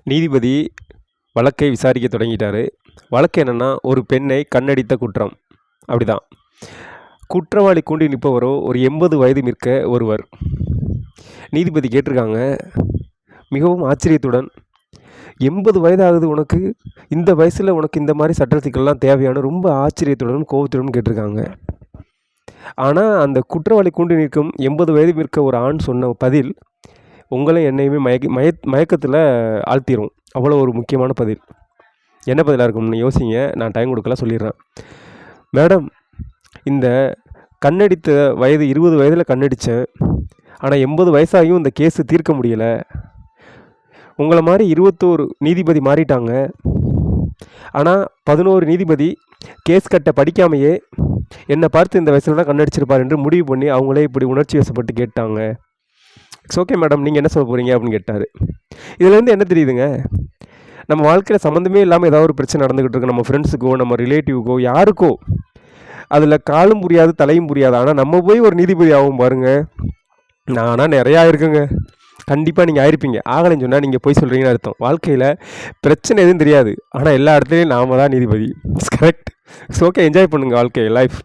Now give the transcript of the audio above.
நீதிபதி வழக்கை விசாரிக்க தொடங்கிட்டாரு. வழக்கு என்னென்னா, ஒரு பெண்ணை கண்ணடித்த குற்றம். அப்படிதான். குற்றவாளி கூண்டி நிற்பவரோ ஒரு 80 வயது மிக்க ஒருவர். நீதிபதி கேட்டிருக்காங்க மிகவும் ஆச்சரியத்துடன், 80 வயதாகுது உனக்கு, இந்த வயசில் உனக்கு இந்த மாதிரி சட்ட சிக்கல்லாம் தேவையான ரொம்ப ஆச்சரியத்துடன் கோபத்துடன் கேட்டிருக்காங்க. ஆனால் அந்த குற்றவாளி கூண்டி நிற்கும் 80 வயது மிக்க ஒரு ஆண் சொன்ன பதில் உங்களை என்னையுமே மயக்கத்தில் ஆழ்த்திரும். அவ்வளோ ஒரு முக்கியமான பதில். என்ன பதிலாக இருக்கும்னு யோசிங்க. நான் டைம் கொடுக்கல, சொல்லிடுறேன். மேடம், இந்த கண்ணடித்த வயது 20 வயதில் கண்ணடித்தேன். ஆனால் 80 வயசாகியும் இந்த கேஸு தீர்க்க முடியலை. உங்களை மாதிரி 21 நீதிபதி மாறிட்டாங்க. ஆனால் 11 நீதிபதி கேஸ் கட்ட படிக்காமையே என்னை பார்த்து இந்த வயசில் தான் கண்ணடிச்சிருப்பார் என்று முடிவு பண்ணி அவங்களே இப்படி உணர்ச்சி வசப்பட்டு கேட்டாங்க. இட்ஸ் ஓகே மேடம், நீங்கள் என்ன சொல்ல போகிறீங்க அப்படின்னு கேட்டார். இதுலேருந்து என்ன தெரியுதுங்க, நம்ம வாழ்க்கையில் சம்மந்தமே இல்லாமல் ஏதாவது ஒரு பிரச்சனை நடந்துக்கிட்டு இருக்கு. நம்ம ஃப்ரெண்ட்ஸுக்கோ நம்ம ரிலேட்டிவ்க்கோ யாருக்கோ அதில் காலும் புரியாது தலையும் புரியாது. ஆனால் நம்ம போய் ஒரு நீதிபதி ஆகும் பாருங்கள். ஆனால் நிறையா இருக்குங்க. கண்டிப்பாக நீங்கள் ஆயிருப்பீங்க. ஆகலைன்னு சொன்னால் நீங்கள் போய் சொல்கிறீங்கன்னு அர்த்தம். வாழ்க்கையில் பிரச்சனை எதுவும் தெரியாது, ஆனால் எல்லா இடத்துலையும் நாம தான் நீதிபதி. It's correct. It's okay, enjoy பண்ணுங்கள் வாழ்க்கையை, லைஃப்.